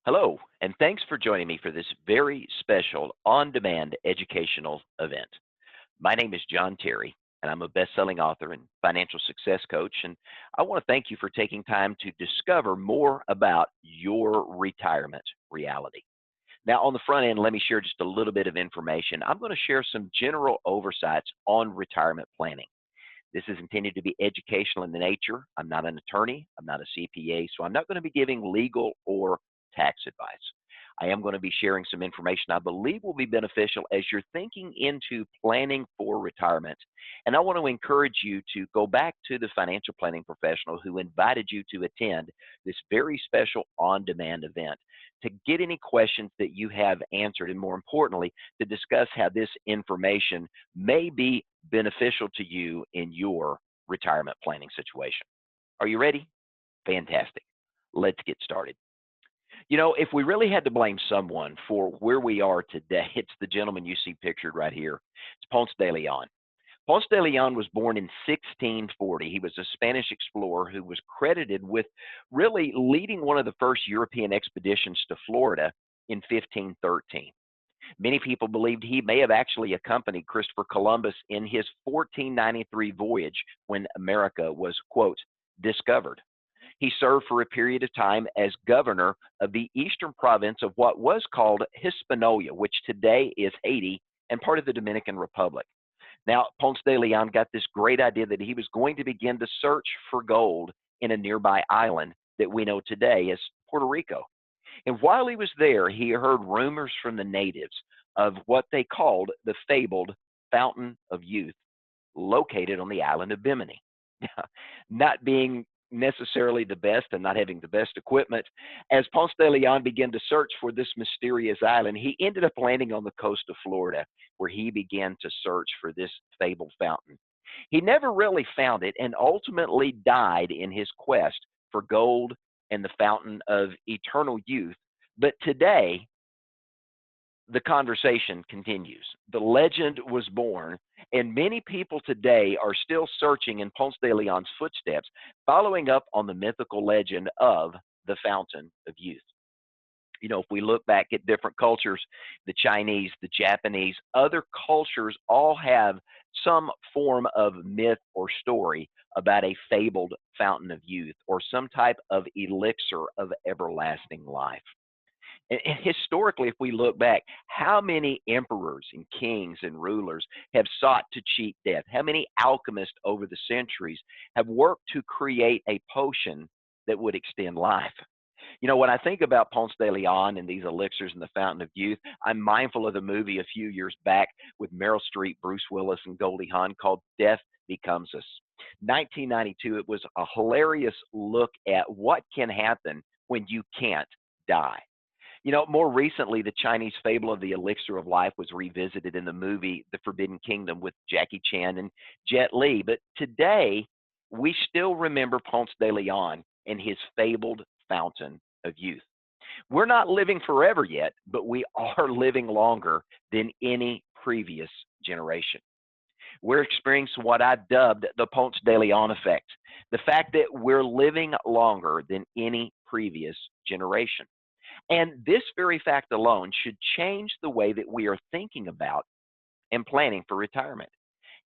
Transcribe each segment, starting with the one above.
Hello, and thanks for joining me for this very special on demand educational event. My name is John Terry, and I'm a best selling author and financial success coach. And I want to thank you for taking time to discover more about your retirement reality. Now, on the front end, let me share just a little bit of information. I'm going to share some general oversights on retirement planning. This is intended to be educational in the nature. I'm not an attorney, I'm not a CPA, so I'm not going to be giving legal or tax advice. I am going to be sharing some information I believe will be beneficial as you're thinking into planning for retirement. And I want to encourage you to go back to the financial planning professional who invited you to attend this very special on demand event to get any questions that you have answered, and more importantly, to discuss how this information may be beneficial to you in your retirement planning situation. Are you ready? Fantastic. Let's get started. If we really had to blame someone for where we are today, it's the gentleman you see pictured right here. It's Ponce de Leon. Ponce de Leon was born in 1640. He was a Spanish explorer who was credited with really leading one of the first European expeditions to Florida in 1513. Many people believed he may have actually accompanied Christopher Columbus in his 1493 voyage when America was, quote, discovered. He served for a period of time as governor of the eastern province of what was called Hispaniola, which today is Haiti and part of the Dominican Republic. Now, Ponce de Leon got this great idea that he was going to begin to search for gold in a nearby island that we know today as Puerto Rico. And while he was there, he heard rumors from the natives of what they called the fabled Fountain of Youth, located on the island of Bimini. Not being necessarily the best and not having the best equipment, as Ponce de Leon began to search for this mysterious island, he ended up landing on the coast of Florida, where he began to search for this fabled fountain. He never really found it and ultimately died in his quest for gold and the fountain of eternal youth. But today, the conversation continues. The legend was born, and many people today are still searching in Ponce de Leon's footsteps, following up on the mythical legend of the Fountain of Youth. If we look back at different cultures, the Chinese, the Japanese, other cultures all have some form of myth or story about a fabled fountain of youth or some type of elixir of everlasting life. And historically, if we look back, how many emperors and kings and rulers have sought to cheat death? How many alchemists over the centuries have worked to create a potion that would extend life? When I think about Ponce de Leon and these elixirs in the Fountain of Youth, I'm mindful of the movie a few years back with Meryl Streep, Bruce Willis, and Goldie Hawn called Death Becomes Us. 1992, it was a hilarious look at what can happen when you can't die. More recently, the Chinese fable of the elixir of life was revisited in the movie The Forbidden Kingdom with Jackie Chan and Jet Li. But today, we still remember Ponce de Leon and his fabled fountain of youth. We're not living forever yet, but we are living longer than any previous generation. We're experiencing what I've dubbed the Ponce de Leon effect, the fact that we're living longer than any previous generation. And this very fact alone should change the way that we are thinking about and planning for retirement.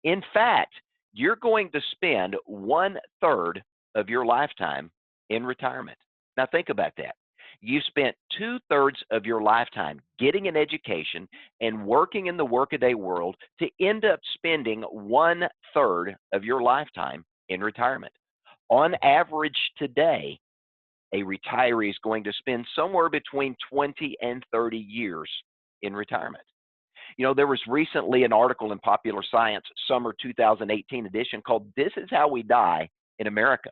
In fact, you're going to spend 1/3 of your lifetime in retirement. Now, think about that. You spent 2/3 of your lifetime getting an education and working in the workaday world to end up spending 1/3 of your lifetime in retirement. On average today, a retiree is going to spend somewhere between 20 and 30 years in retirement. There was recently an article in Popular Science, summer 2018 edition, called This Is How We Die in America.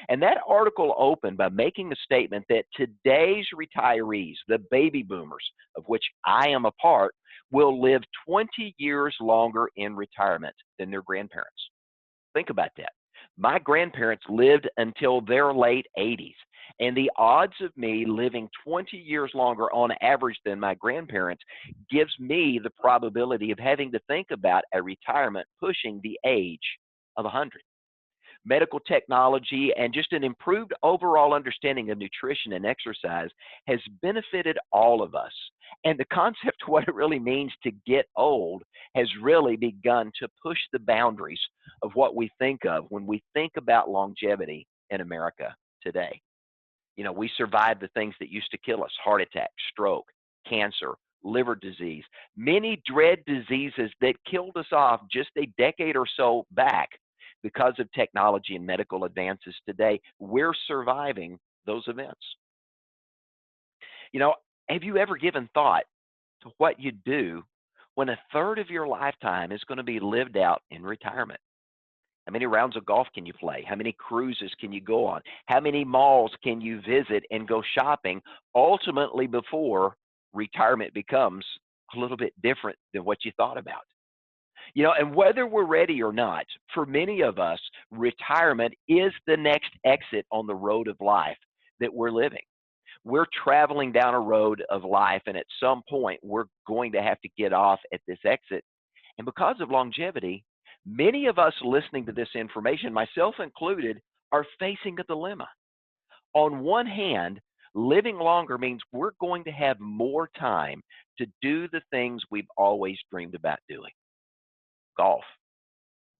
And that article opened by making the statement that today's retirees, the baby boomers, of which I am a part, will live 20 years longer in retirement than their grandparents. Think about that. My grandparents lived until their late 80s. And the odds of me living 20 years longer on average than my grandparents gives me the probability of having to think about a retirement pushing the age of 100. medical technology, and just an improved overall understanding of nutrition and exercise has benefited all of us. And the concept of what it really means to get old has really begun to push the boundaries of what we think of when we think about longevity in America today. We survived the things that used to kill us: heart attack, stroke, cancer, liver disease, many dread diseases that killed us off just a decade or so back because of technology and medical advances today. We're surviving those events. You know, have you ever given thought to what you do when a third of your lifetime is going to be lived out in retirement? How many rounds of golf can you play? How many cruises can you go on? How many malls can you visit and go shopping ultimately before retirement becomes a little bit different than what you thought about? And whether we're ready or not, for many of us, retirement is the next exit on the road of life that we're living. We're traveling down a road of life, and at some point, we're going to have to get off at this exit. And because of longevity, many of us listening to this information, myself included, are facing a dilemma. On one hand, living longer means we're going to have more time to do the things we've always dreamed about doing: golf,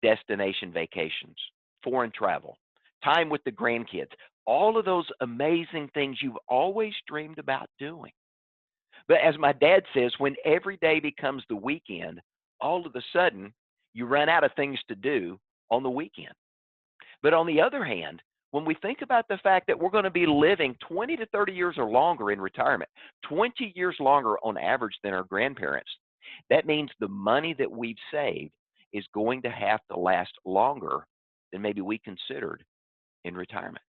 destination vacations, foreign travel, time with the grandkids, all of those amazing things you've always dreamed about doing. But as my dad says, when every day becomes the weekend, all of a sudden you run out of things to do on the weekend. But on the other hand, when we think about the fact that we're going to be living 20 to 30 years or longer in retirement, 20 years longer on average than our grandparents, that means the money that we've saved is going to have to last longer than maybe we considered in retirement.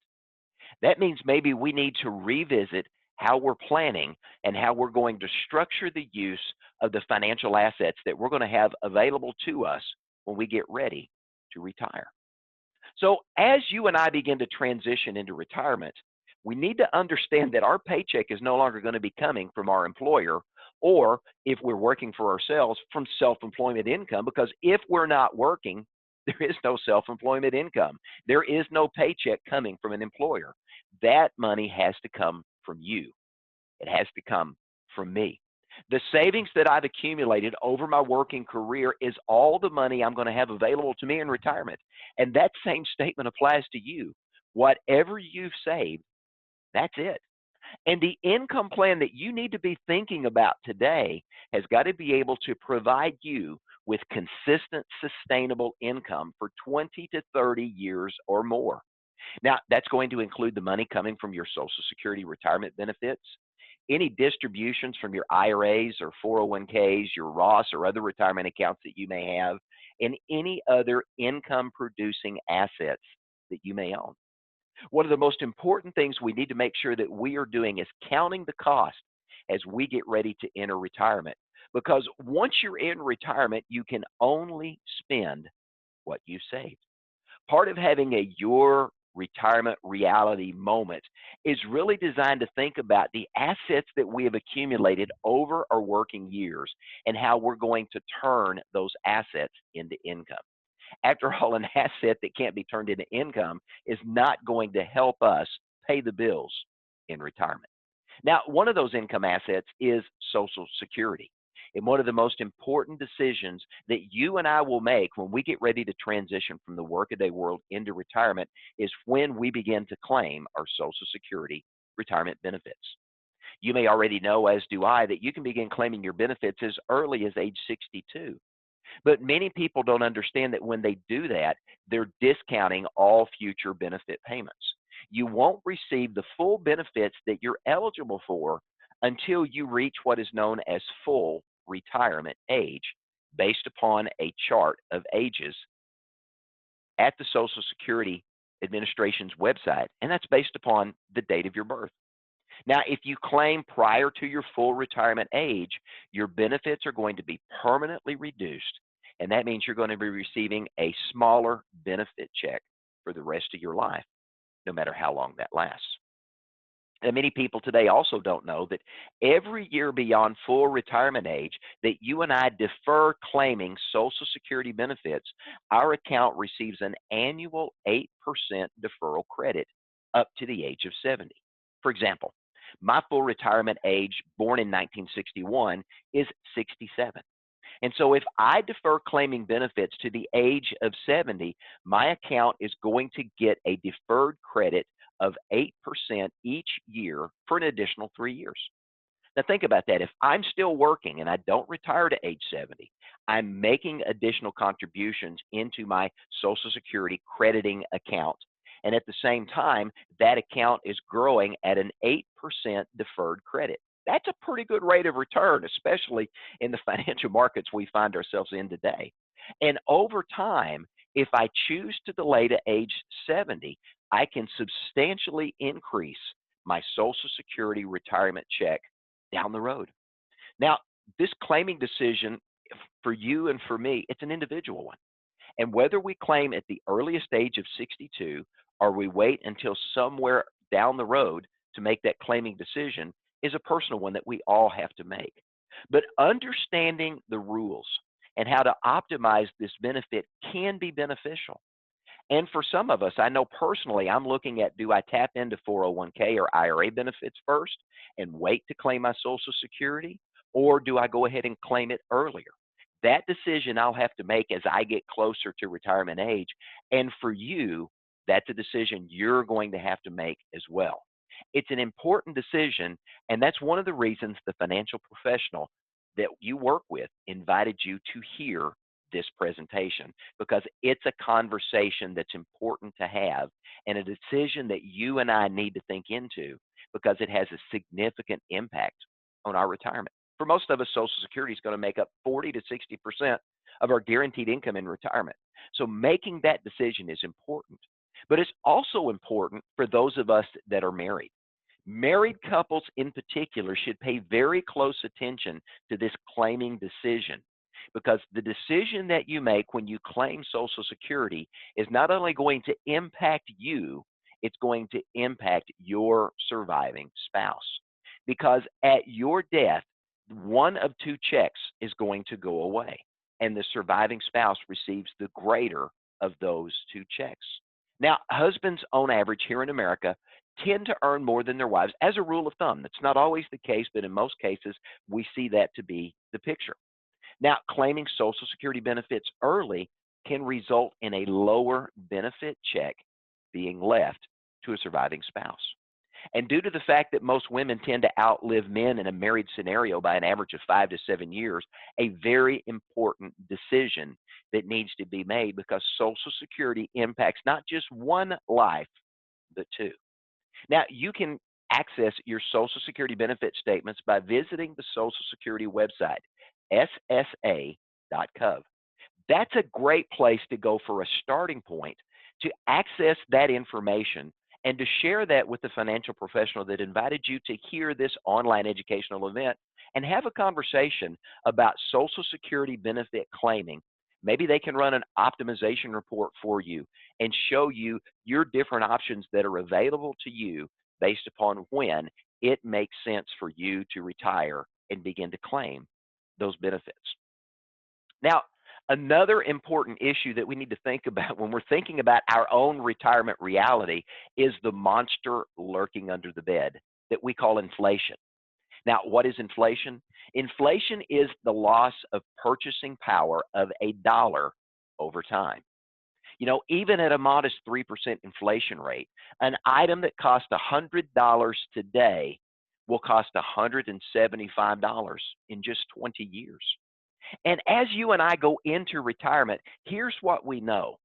That means maybe we need to revisit how we're planning and how we're going to structure the use of the financial assets that we're going to have available to us when we get ready to retire. So as you and I begin to transition into retirement, we need to understand that our paycheck is no longer going to be coming from our employer, or if we're working for ourselves, from self-employment income, because if we're not working, there is no self-employment income. There is no paycheck coming from an employer. That money has to come from you. It has to come from me. The savings that I've accumulated over my working career is all the money I'm going to have available to me in retirement. And that same statement applies to you. Whatever you've saved, that's it. And the income plan that you need to be thinking about today has got to be able to provide you with consistent, sustainable income for 20 to 30 years or more. Now, that's going to include the money coming from your Social Security retirement benefits, any distributions from your IRAs or 401ks, your Roths or other retirement accounts that you may have, and any other income-producing assets that you may own. One of the most important things we need to make sure that we are doing is counting the cost as we get ready to enter retirement. Because once you're in retirement, you can only spend what you saved. Part of having a your retirement reality moment is really designed to think about the assets that we have accumulated over our working years and how we're going to turn those assets into income. After all, an asset that can't be turned into income is not going to help us pay the bills in retirement. Now, one of those income assets is Social Security. And one of the most important decisions that you and I will make when we get ready to transition from the workaday world into retirement is when we begin to claim our Social Security retirement benefits. You may already know, as do I, that you can begin claiming your benefits as early as age 62. But many people don't understand that when they do that, they're discounting all future benefit payments. You won't receive the full benefits that you're eligible for until you reach what is known as full retirement age, based upon a chart of ages at the Social Security Administration's website, and that's based upon the date of your birth. Now, if you claim prior to your full retirement age, your benefits are going to be permanently reduced, and that means you're going to be receiving a smaller benefit check for the rest of your life, no matter how long that lasts. And many people today also don't know that every year beyond full retirement age that you and I defer claiming Social Security benefits, our account receives an annual 8% deferral credit up to the age of 70. For example, my full retirement age, born in 1961, is 67. And so if I defer claiming benefits to the age of 70, my account is going to get a deferred credit of 8% each year for an additional 3 years. Now think about that. If I'm still working and I don't retire to age 70, I'm making additional contributions into my Social Security crediting account. And at the same time, that account is growing at an 8% deferred credit. That's a pretty good rate of return, especially in the financial markets we find ourselves in today. And over time, if I choose to delay to age 70, I can substantially increase my Social Security retirement check down the road. Now, this claiming decision for you and for me, it's an individual one. And whether we claim at the earliest age of 62 or we wait until somewhere down the road to make that claiming decision is a personal one that we all have to make. But understanding the rules and how to optimize this benefit can be beneficial. And for some of us, I know personally, I'm looking at, do I tap into 401k or IRA benefits first and wait to claim my Social Security, or do I go ahead and claim it earlier? That decision I'll have to make as I get closer to retirement age. And for you, that's a decision you're going to have to make as well. It's an important decision, and that's one of the reasons the financial professional that you work with invited you to hear this presentation, because it's a conversation that's important to have and a decision that you and I need to think into because it has a significant impact on our retirement. For most of us, Social Security is going to make up 40 to 60% of our guaranteed income in retirement. So making that decision is important. But it's also important for those of us that are married. Married couples in particular should pay very close attention to this claiming decision, because the decision that you make when you claim Social Security is not only going to impact you, it's going to impact your surviving spouse. Because at your death, one of two checks is going to go away, and the surviving spouse receives the greater of those two checks. Now, husbands on average here in America tend to earn more than their wives as a rule of thumb. That's not always the case, but in most cases, we see that to be the picture. Now, claiming Social Security benefits early can result in a lower benefit check being left to a surviving spouse. And due to the fact that most women tend to outlive men in a married scenario by an average of 5 to 7 years, a very important decision that needs to be made, because Social Security impacts not just one life, but two. Now, you can access your Social Security benefit statements by visiting the Social Security website, ssa.gov. That's a great place to go for a starting point to access that information and to share that with the financial professional that invited you to hear this online educational event and have a conversation about Social Security benefit claiming. Maybe they can run an optimization report for you and show you your different options that are available to you based upon when it makes sense for you to retire and begin to claim those benefits. Now, another important issue that we need to think about when we're thinking about our own retirement reality is the monster lurking under the bed that we call inflation. Now, what is inflation? Inflation is the loss of purchasing power of a dollar over time. You know, even at a modest 3% inflation rate, an item that costs $100 today will cost $175 in just 20 years. And as you and I go into retirement, here's what we know.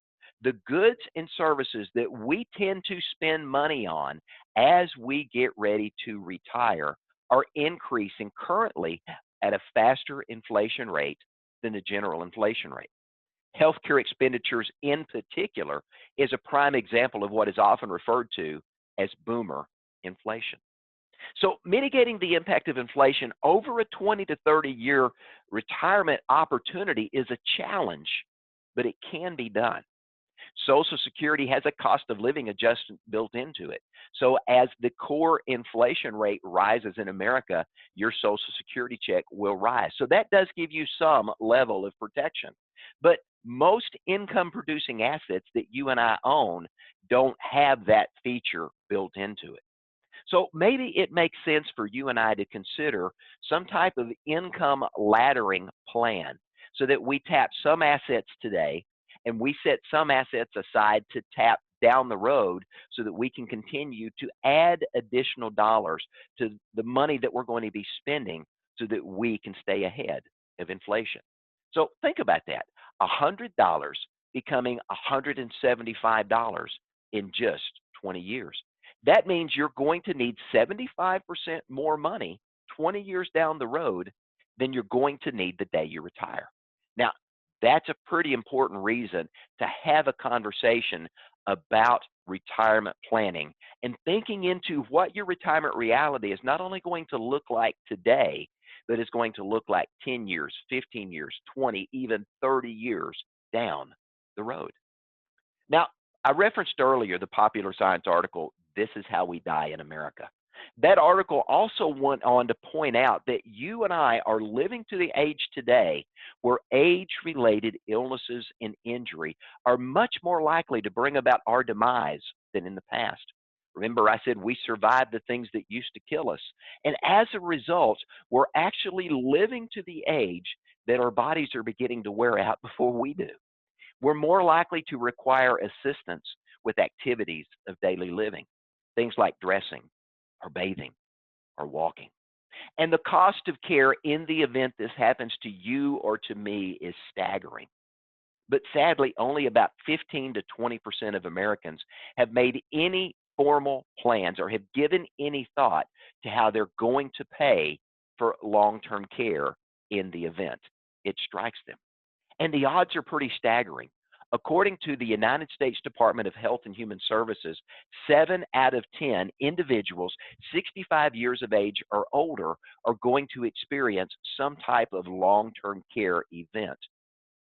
The goods and services that we tend to spend money on as we get ready to retire are increasing currently at a faster inflation rate than the general inflation rate. Healthcare expenditures in particular is a prime example of what is often referred to as boomer inflation. So mitigating the impact of inflation over a 20 to 30-year retirement opportunity is a challenge, but it can be done. Social Security has a cost of living adjustment built into it. So as the core inflation rate rises in America, your Social Security check will rise. So that does give you some level of protection. But most income producing assets that you and I own don't have that feature built into it. So maybe it makes sense for you and I to consider some type of income laddering plan so that we tap some assets today and we set some assets aside to tap down the road so that we can continue to add additional dollars to the money that we're going to be spending so that we can stay ahead of inflation. So think about that. $100 becoming $175 in just 20 years. That means you're going to need 75% more money 20 years down the road than you're going to need the day you retire. Now, that's a pretty important reason to have a conversation about retirement planning and thinking into what your retirement reality is not only going to look like today, but is going to look like 10 years, 15 years, 20, even 30 years down the road. Now, I referenced earlier the Popular Science article, This is How We Die in America. That article also went on to point out that you and I are living to the age today where age-related illnesses and injury are much more likely to bring about our demise than in the past. Remember, I said we survived the things that used to kill us. And as a result, we're actually living to the age that our bodies are beginning to wear out before we do. We're more likely to require assistance with activities of daily living, things like dressing or bathing or walking. And the cost of care in the event this happens to you or to me is staggering. But sadly, only about 15 to 20% of Americans have made any formal plans or have given any thought to how they're going to pay for long-term care in the event it strikes them. And the odds are pretty staggering. According to the United States Department of Health and Human Services, 7 out of 10 individuals 65 years of age or older are going to experience some type of long-term care event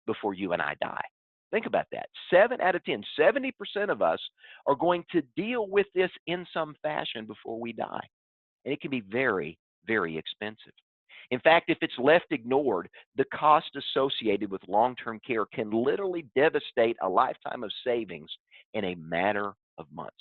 before you and I die. Think about that. 7 out of 10, 70% of us are going to deal with this in some fashion before we die. And it can be very, very expensive. In fact, if it's left ignored, the cost associated with long-term care can literally devastate a lifetime of savings in a matter of months.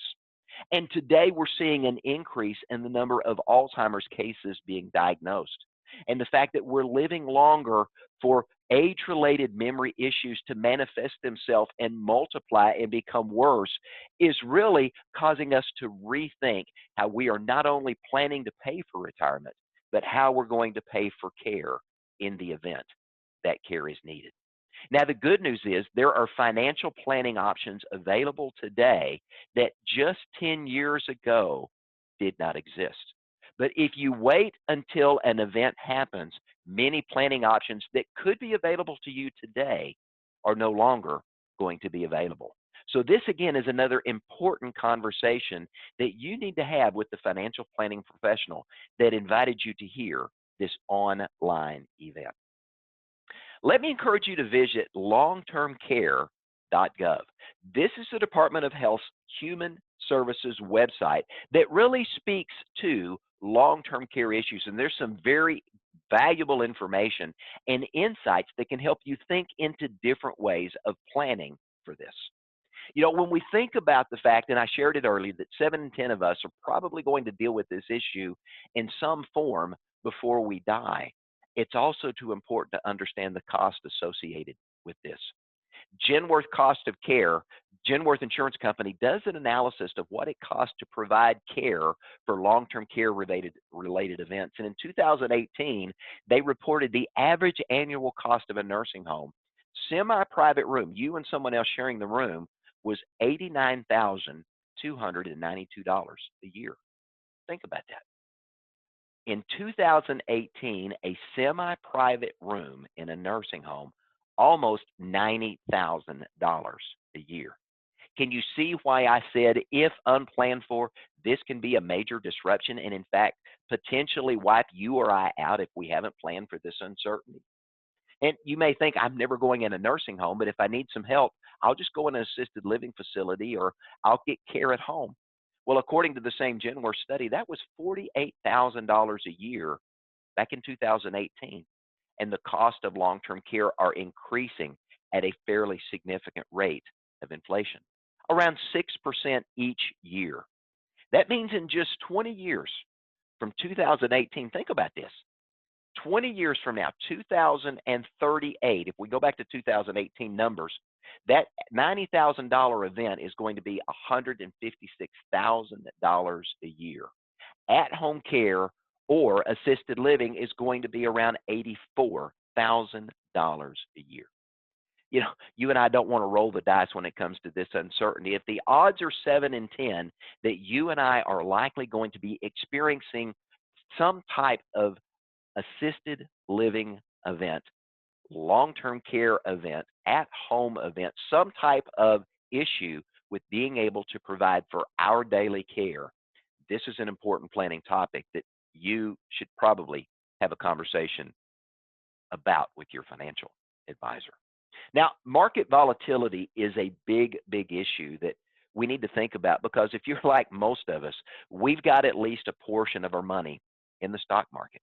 And today we're seeing an increase in the number of Alzheimer's cases being diagnosed. And the fact that we're living longer for age-related memory issues to manifest themselves and multiply and become worse is really causing us to rethink how we are not only planning to pay for retirement, but how we're going to pay for care in the event that care is needed. Now, the good news is there are financial planning options available today that just 10 years ago did not exist. But if you wait until an event happens, many planning options that could be available to you today are no longer going to be available. So this, again, is another important conversation that you need to have with the financial planning professional that invited you to hear this online event. Let me encourage you to visit longtermcare.gov. This is the Department of Health's Human Services website that really speaks to long-term care issues, and there's some very valuable information and insights that can help you think into different ways of planning for this. You know, when we think about the fact, and I shared it earlier, that 7 in 10 of us are probably going to deal with this issue in some form before we die, it's also too important to understand the cost associated with this. Genworth Cost of Care, Genworth Insurance Company does an analysis of what it costs to provide care for long-term care related events. And in 2018, they reported the average annual cost of a nursing home, semi-private room, you and someone else sharing the room, was $89,292 a year. Think about that. In 2018, a semi-private room in a nursing home, almost $90,000 a year. Can you see why I said if unplanned for, this can be a major disruption and in fact potentially wipe you or I out if we haven't planned for this uncertainty? And you may think, I'm never going in a nursing home, but if I need some help, I'll just go in an assisted living facility or I'll get care at home. Well, according to the same Genworth study, that was $48,000 a year back in 2018. And the cost of long term care are increasing at a fairly significant rate of inflation, around 6% each year. That means in just 20 years from 2018, think about this, 20 years from now, 2038, if we go back to 2018 numbers, that $90,000 event is going to be $156,000 a year. At home care or assisted living is going to be around $84,000 a year. You know, you and I don't want to roll the dice when it comes to this uncertainty. If the odds are 7 in 10 that you and I are likely going to be experiencing some type of assisted living event, long-term care event, at-home event, some type of issue with being able to provide for our daily care, this is an important planning topic that you should probably have a conversation about with your financial advisor. Now, market volatility is a big, big issue that we need to think about because if you're like most of us, we've got at least a portion of our money in the stock market.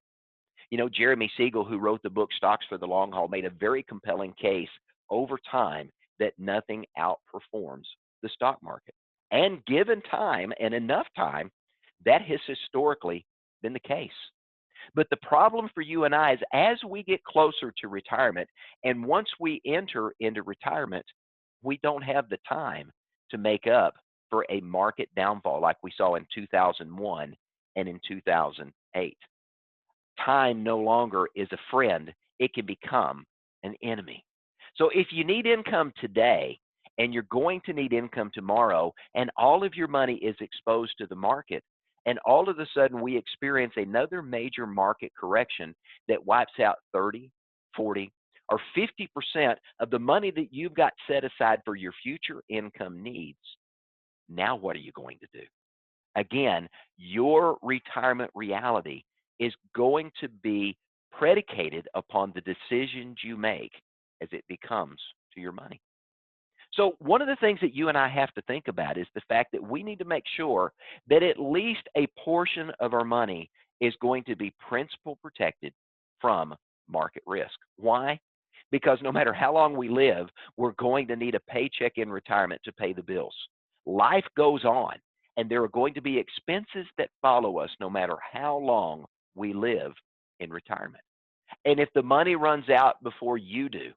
You know, Jeremy Siegel, who wrote the book Stocks for the Long Haul, made a very compelling case over time that nothing outperforms the stock market. And given time and enough time, that has historically been the case. But the problem for you and I is as we get closer to retirement, and once we enter into retirement, we don't have the time to make up for a market downfall like we saw in 2001 and in 2008. Time no longer is a friend, it can become an enemy. So if you need income today and you're going to need income tomorrow, and all of your money is exposed to the market, and all of a sudden we experience another major market correction that wipes out 30, 40, or 50% of the money that you've got set aside for your future income needs, now what are you going to do? Again, your retirement reality is going to be predicated upon the decisions you make as it becomes to your money. So one of the things that you and I have to think about is the fact that we need to make sure that at least a portion of our money is going to be principal protected from market risk. Why? Because no matter how long we live, we're going to need a paycheck in retirement to pay the bills. Life goes on, and there are going to be expenses that follow us no matter how long we live in retirement. And if the money runs out before you do,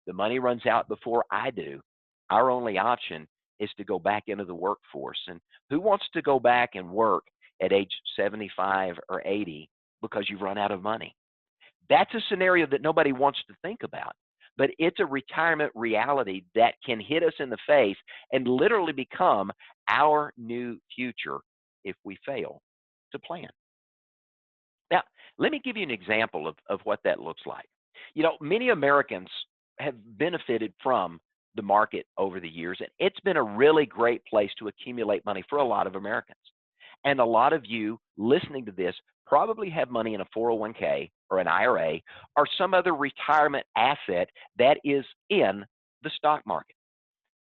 the money runs out before I do, our only option is to go back into the workforce. And who wants to go back and work at age 75 or 80 because you've run out of money? That's a scenario that nobody wants to think about, but it's a retirement reality that can hit us in the face and literally become our new future if we fail to plan. Now, let me give you an example of what that looks like. You know, many Americans have benefited from the market over the years, and it's been a really great place to accumulate money for a lot of Americans. And a lot of you listening to this probably have money in a 401k or an IRA or some other retirement asset that is in the stock market.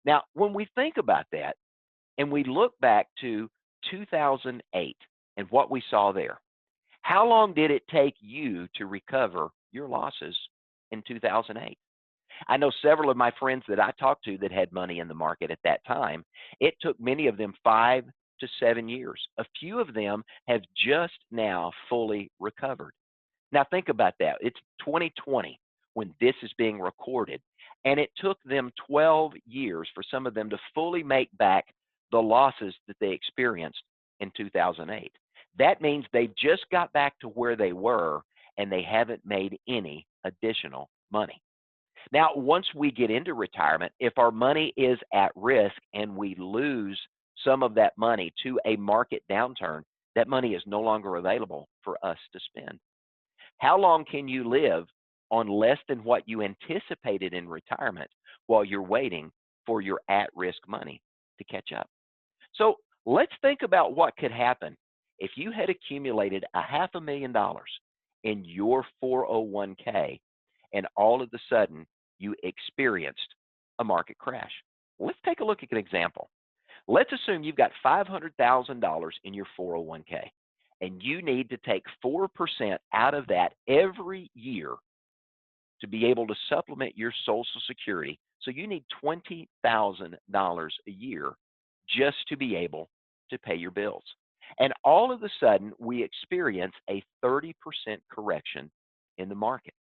Now, when we think about that and we look back to 2008 and what we saw there, how long did it take you to recover your losses in 2008? I know several of my friends that I talked to that had money in the market at that time. It took many of them 5 to 7 years. A few of them have just now fully recovered. Now think about that. It's 2020 when this is being recorded, and it took them 12 years for some of them to fully make back the losses that they experienced in 2008. That means they just got back to where they were and they haven't made any additional money. Now, once we get into retirement, if our money is at risk and we lose some of that money to a market downturn, that money is no longer available for us to spend. How long can you live on less than what you anticipated in retirement while you're waiting for your at-risk money to catch up? So let's think about what could happen if you had accumulated $500,000 in your 401k and all of a sudden you experienced a market crash. Let's take a look at an example. Let's assume you've got $500,000 in your 401k and you need to take 4% out of that every year to be able to supplement your Social Security. So you need $20,000 a year just to be able to pay your bills. And all of a sudden, we experience a 30% correction in the market.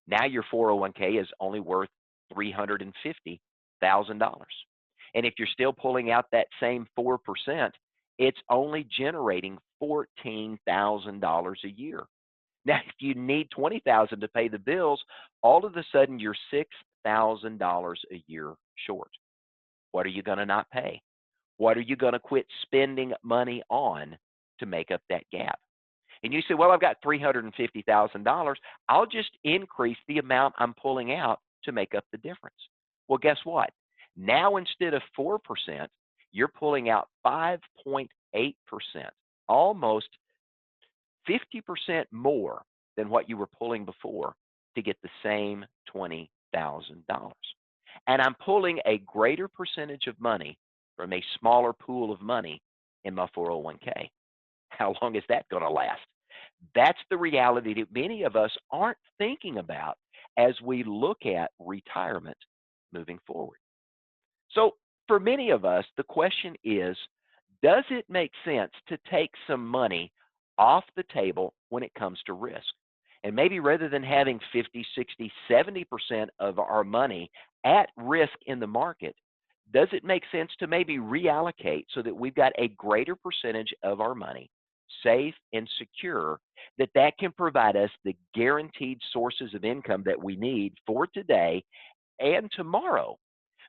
Now your 401k is only worth $350,000. And if you're still pulling out that same 4%, it's only generating $14,000 a year. Now, if you need $20,000 to pay the bills, all of a sudden you're $6,000 a year short. What are you going to not pay? What are you going to quit spending money on to make up that gap? And you say, well, I've got $350,000. I'll just increase the amount I'm pulling out to make up the difference. Well, guess what? Now, instead of 4%, you're pulling out 5.8%, almost 50% more than what you were pulling before to get the same $20,000. And I'm pulling a greater percentage of money from a smaller pool of money in my 401k. How long is that going to last? That's the reality that many of us aren't thinking about as we look at retirement moving forward. So for many of us, the question is, does it make sense to take some money off the table when it comes to risk? And maybe rather than having 50, 60, 70% of our money at risk in the market, does it make sense to maybe reallocate so that we've got a greater percentage of our money safe and secure, that can provide us the guaranteed sources of income that we need for today and tomorrow,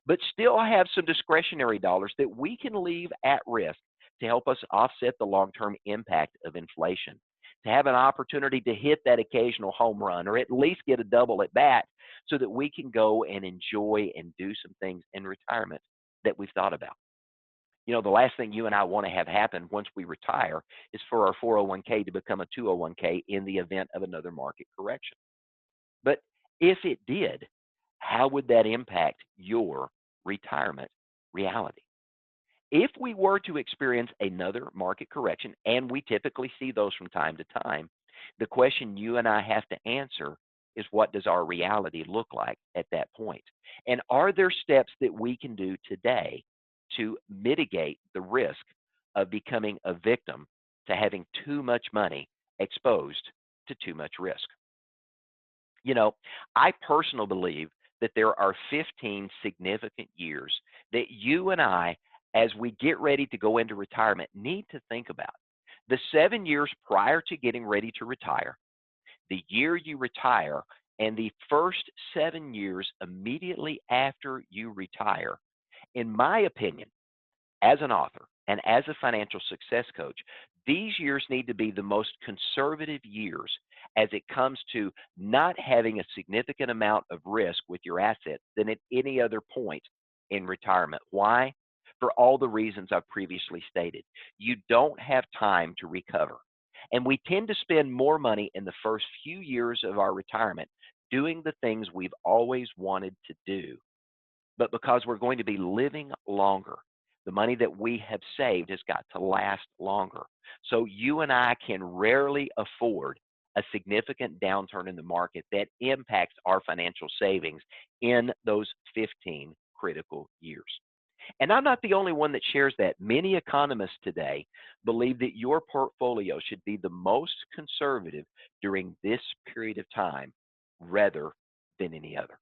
but still have some discretionary dollars that we can leave at risk to help us offset the long-term impact of inflation, to have an opportunity to hit that occasional home run or at least get a double at bat so that we can go and enjoy and do some things in retirement that we've thought about. You know, the last thing you and I want to have happen once we retire is for our 401k to become a 201k in the event of another market correction. But if it did, how would that impact your retirement reality? If we were to experience another market correction, and we typically see those from time to time, the question you and I have to answer is, what does our reality look like at that point? And are there steps that we can do today to mitigate the risk of becoming a victim to having too much money exposed to too much risk? You know, I personally believe that there are 15 significant years that you and I, as we get ready to go into retirement, need to think about. The 7 years prior to getting ready to retire, the year you retire, and the first 7 years immediately after you retire. In my opinion, as an author and as a financial success coach, these years need to be the most conservative years as it comes to not having a significant amount of risk with your assets than at any other point in retirement. Why? For all the reasons I've previously stated. You don't have time to recover. And we tend to spend more money in the first few years of our retirement doing the things we've always wanted to do. But because we're going to be living longer, the money that we have saved has got to last longer. So you and I can rarely afford a significant downturn in the market that impacts our financial savings in those 15 critical years. And I'm not the only one that shares that. Many economists today believe that your portfolio should be the most conservative during this period of time rather than any other.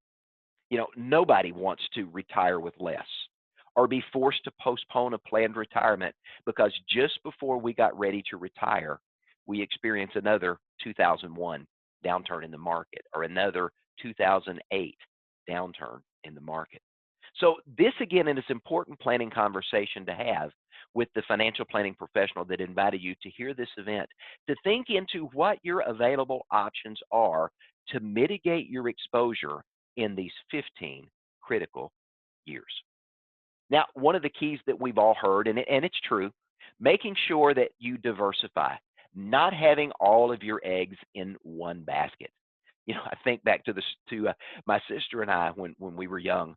You know, nobody wants to retire with less or be forced to postpone a planned retirement because just before we got ready to retire, we experienced another 2001 downturn in the market or another 2008 downturn in the market. So this, again, is an important planning conversation to have with the financial planning professional that invited you to hear this event, to think into what your available options are to mitigate your exposure in these 15 critical years. Now, one of the keys that we've all heard, and it's true, making sure that you diversify, not having all of your eggs in one basket. I think back to my sister and I when we were young.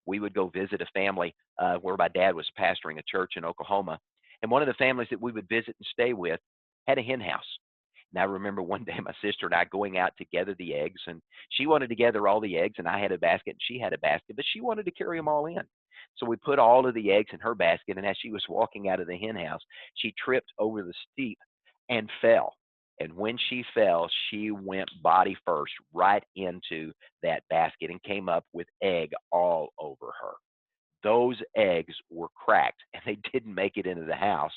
We would go visit a family where my dad was pastoring a church in Oklahoma, and one of the families that we would visit and stay with had a hen house. And I remember one day my sister and I going out to gather the eggs, and she wanted to gather all the eggs, and I had a basket, and she had a basket, but she wanted to carry them all in. So we put all of the eggs in her basket, and as she was walking out of the hen house, she tripped over the steep and fell. And when she fell, she went body first right into that basket and came up with egg all over her. Those eggs were cracked and they didn't make it into the house.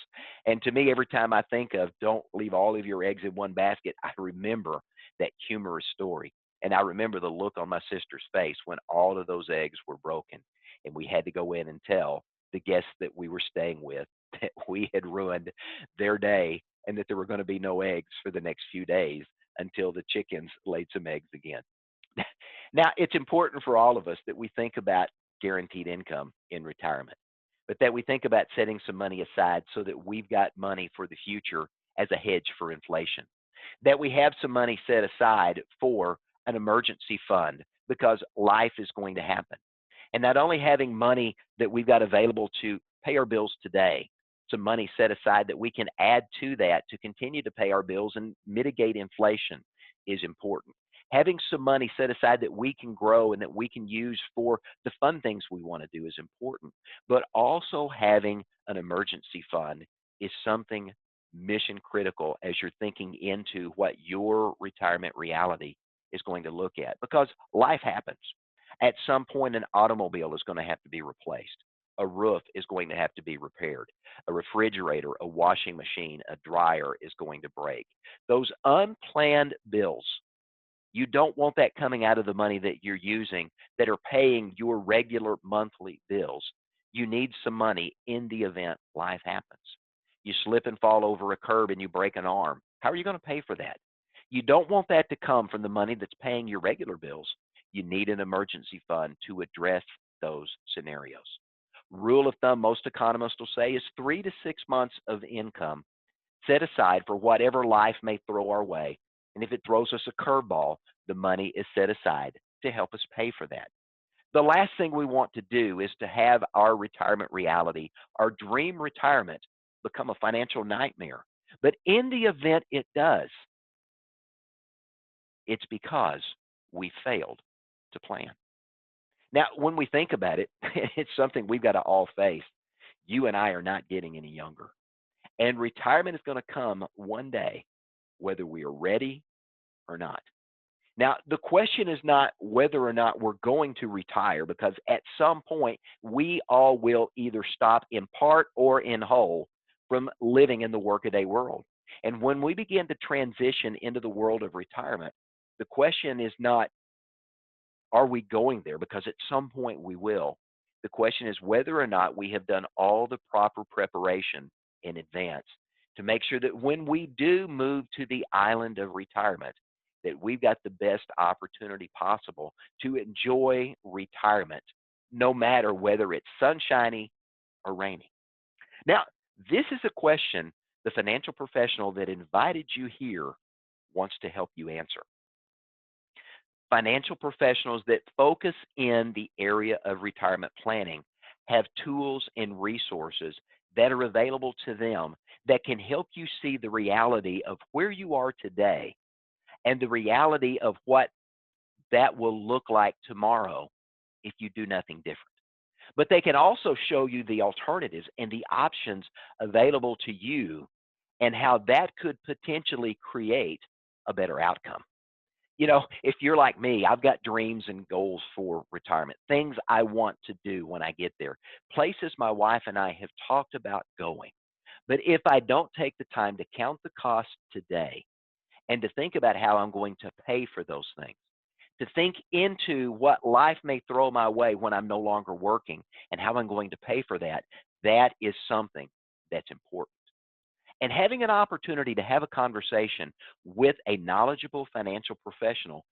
And to me, every time I think of don't leave all of your eggs in one basket, I remember that humorous story. And I remember the look on my sister's face when all of those eggs were broken. And we had to go in and tell the guests that we were staying with that we had ruined their day and that there were going to be no eggs for the next few days until the chickens laid some eggs again. Now, it's important for all of us that we think about guaranteed income in retirement, but that we think about setting some money aside so that we've got money for the future as a hedge for inflation, that we have some money set aside for an emergency fund because life is going to happen. And not only having money that we've got available to pay our bills today, some money set aside that we can add to that to continue to pay our bills and mitigate inflation is important. Having some money set aside that we can grow and that we can use for the fun things we want to do is important. But also having an emergency fund is something mission critical as you're thinking into what your retirement reality is going to look at because life happens. At some point, an automobile is going to have to be replaced. A roof is going to have to be repaired. A refrigerator, a washing machine, a dryer is going to break. Those unplanned bills, you don't want that coming out of the money that you're using that are paying your regular monthly bills. You need some money in the event life happens. You slip and fall over a curb and you break an arm. How are you going to pay for that? You don't want that to come from the money that's paying your regular bills. You need an emergency fund to address those scenarios. Rule of thumb, most economists will say, is 3 to 6 months of income set aside for whatever life may throw our way. And if it throws us a curveball, the money is set aside to help us pay for that. The last thing we want to do is to have our retirement reality, our dream retirement, become a financial nightmare. But in the event it does, it's because we failed to plan. Now, when we think about it, it's something we've got to all face. You and I are not getting any younger. And retirement is going to come one day, whether we are ready or not. Now, the question is not whether or not we're going to retire, because at some point, we all will either stop in part or in whole from living in the workaday world. And when we begin to transition into the world of retirement, the question is not, are we going there? Because at some point we will. The question is whether or not we have done all the proper preparation in advance to make sure that when we do move to the island of retirement, that we've got the best opportunity possible to enjoy retirement, no matter whether it's sunshiny or rainy. Now, this is a question the financial professional that invited you here wants to help you answer. Financial professionals that focus in the area of retirement planning have tools and resources that are available to them that can help you see the reality of where you are today and the reality of what that will look like tomorrow if you do nothing different. But they can also show you the alternatives and the options available to you and how that could potentially create a better outcome. If you're like me, I've got dreams and goals for retirement, things I want to do when I get there, places my wife and I have talked about going. But if I don't take the time to count the cost today and to think about how I'm going to pay for those things, to think into what life may throw my way when I'm no longer working and how I'm going to pay for that, that is something that's important. And having an opportunity to have a conversation with a knowledgeable financial professional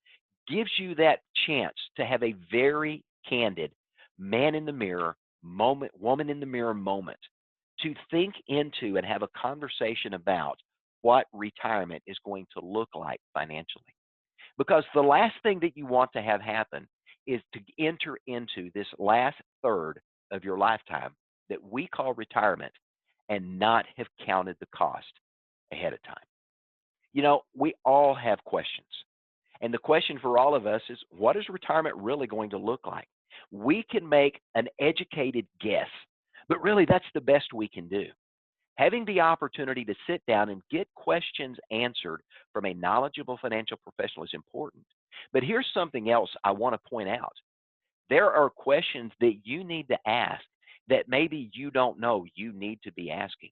gives you that chance to have a very candid man in the mirror moment, woman in the mirror moment to think into and have a conversation about what retirement is going to look like financially. Because the last thing that you want to have happen is to enter into this last third of your lifetime that we call retirement and not have counted the cost ahead of time. We all have questions. And the question for all of us is, what is retirement really going to look like? We can make an educated guess, but really that's the best we can do. Having the opportunity to sit down and get questions answered from a knowledgeable financial professional is important. But here's something else I want to point out. There are questions that you need to ask that maybe you don't know you need to be asking.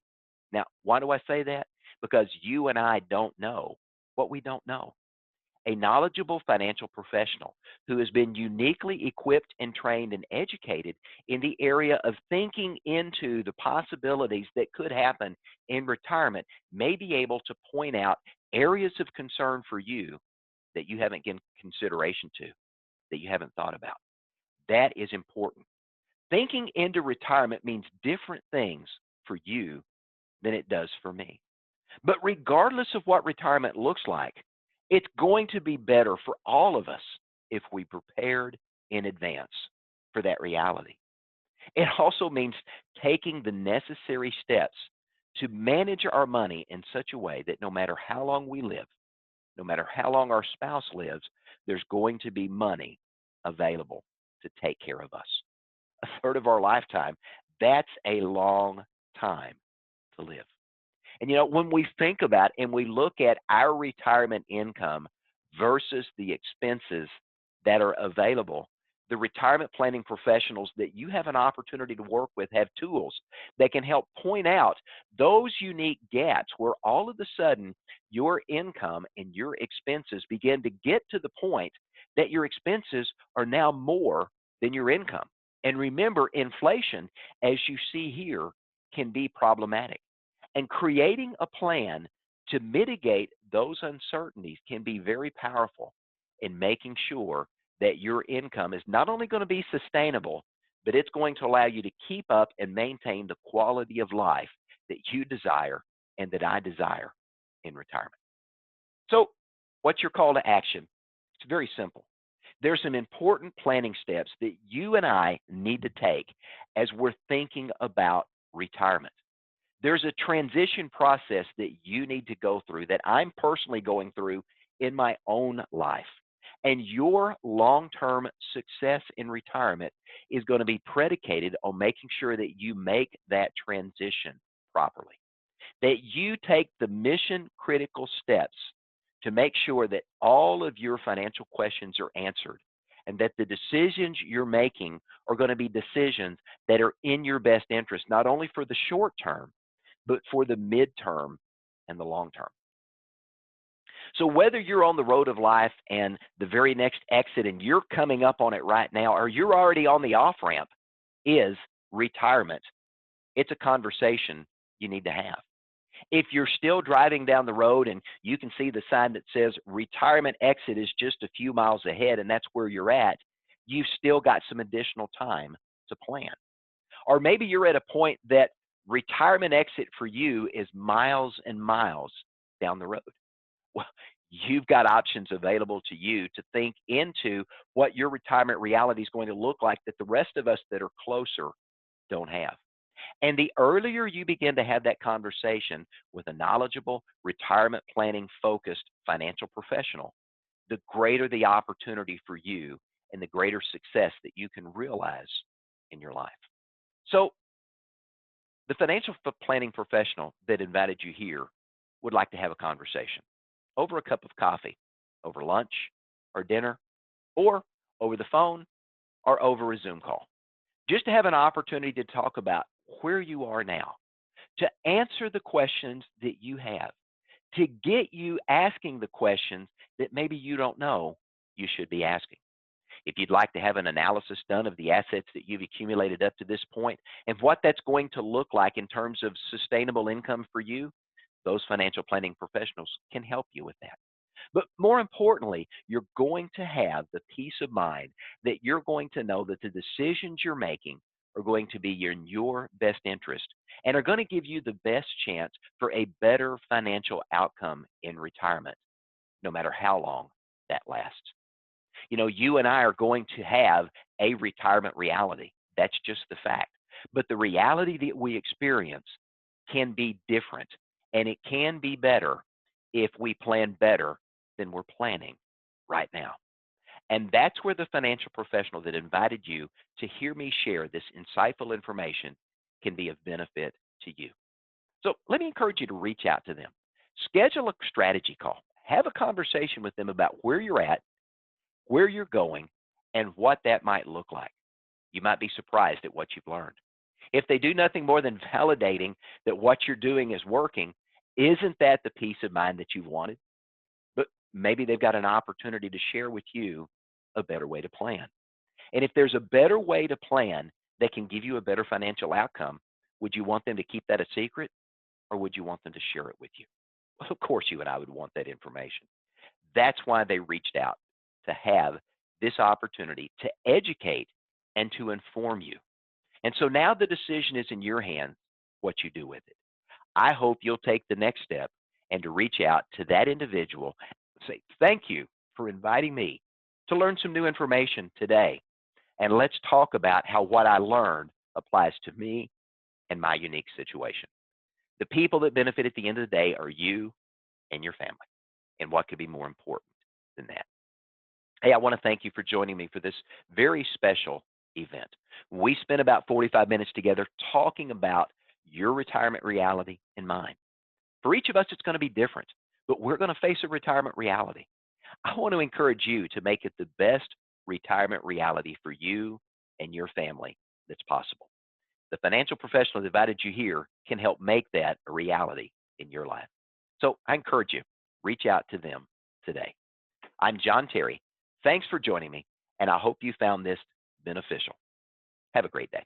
Now, why do I say that? Because you and I don't know what we don't know. A knowledgeable financial professional who has been uniquely equipped and trained and educated in the area of thinking into the possibilities that could happen in retirement may be able to point out areas of concern for you that you haven't given consideration to, that you haven't thought about. That is important. Thinking into retirement means different things for you than it does for me. But regardless of what retirement looks like, it's going to be better for all of us if we prepared in advance for that reality. It also means taking the necessary steps to manage our money in such a way that no matter how long we live, no matter how long our spouse lives, there's going to be money available to take care of us. A third of our lifetime, that's a long time to live. And when we think about and we look at our retirement income versus the expenses that are available, the retirement planning professionals that you have an opportunity to work with have tools that can help point out those unique gaps where all of a sudden your income and your expenses begin to get to the point that your expenses are now more than your income. And remember, inflation, as you see here, can be problematic. And creating a plan to mitigate those uncertainties can be very powerful in making sure that your income is not only going to be sustainable, but it's going to allow you to keep up and maintain the quality of life that you desire and that I desire in retirement. So, what's your call to action? It's very simple. There's some important planning steps that you and I need to take as we're thinking about retirement. There's a transition process that you need to go through that I'm personally going through in my own life. And your long-term success in retirement is going to be predicated on making sure that you make that transition properly, that you take the mission critical steps to make sure that all of your financial questions are answered and that the decisions you're making are going to be decisions that are in your best interest, not only for the short term, but for the midterm and the long term. So whether you're on the road of life and the very next exit and you're coming up on it right now, or you're already on the off ramp, is retirement. It's a conversation you need to have. If you're still driving down the road and you can see the sign that says retirement exit is just a few miles ahead and that's where you're at, you've still got some additional time to plan. Or maybe you're at a point that retirement exit for you is miles and miles down the road. Well, you've got options available to you to think into what your retirement reality is going to look like that the rest of us that are closer don't have. And the earlier you begin to have that conversation with a knowledgeable, retirement planning focused financial professional, the greater the opportunity for you and the greater success that you can realize in your life. So, the financial planning professional that invited you here would like to have a conversation over a cup of coffee, over lunch or dinner, or over the phone or over a Zoom call, just to have an opportunity to talk about where you are now, to answer the questions that you have, to get you asking the questions that maybe you don't know you should be asking. If you'd like to have an analysis done of the assets that you've accumulated up to this point and what that's going to look like in terms of sustainable income for you, those financial planning professionals can help you with that. But more importantly, you're going to have the peace of mind that you're going to know that the decisions you're making are going to be in your best interest and are going to give you the best chance for a better financial outcome in retirement, no matter how long that lasts. You and I are going to have a retirement reality. That's just the fact. But the reality that we experience can be different, and it can be better if we plan better than we're planning right now. And that's where the financial professional that invited you to hear me share this insightful information can be of benefit to you. So let me encourage you to reach out to them. Schedule a strategy call. Have a conversation with them about where you're at, where you're going, and what that might look like. You might be surprised at what you've learned. If they do nothing more than validating that what you're doing is working, isn't that the peace of mind that you've wanted? But maybe they've got an opportunity to share with you a better way to plan. And if there's a better way to plan that can give you a better financial outcome, would you want them to keep that a secret, or would you want them to share it with you? Well, of course, you and I would want that information. That's why they reached out, to have this opportunity to educate and to inform you. And so now the decision is in your hands what you do with it. I hope you'll take the next step and to reach out to that individual and say, thank you for inviting me to learn some new information today. And let's talk about how what I learned applies to me and my unique situation. The people that benefit at the end of the day are you and your family. And what could be more important than that? Hey, I want to thank you for joining me for this very special event. We spent about 45 minutes together talking about your retirement reality and mine. For each of us, it's going to be different, but we're going to face a retirement reality. I want to encourage you to make it the best retirement reality for you and your family that's possible. The financial professional that invited you here can help make that a reality in your life. So I encourage you, reach out to them today. I'm John Terry. Thanks for joining me, and I hope you found this beneficial. Have a great day.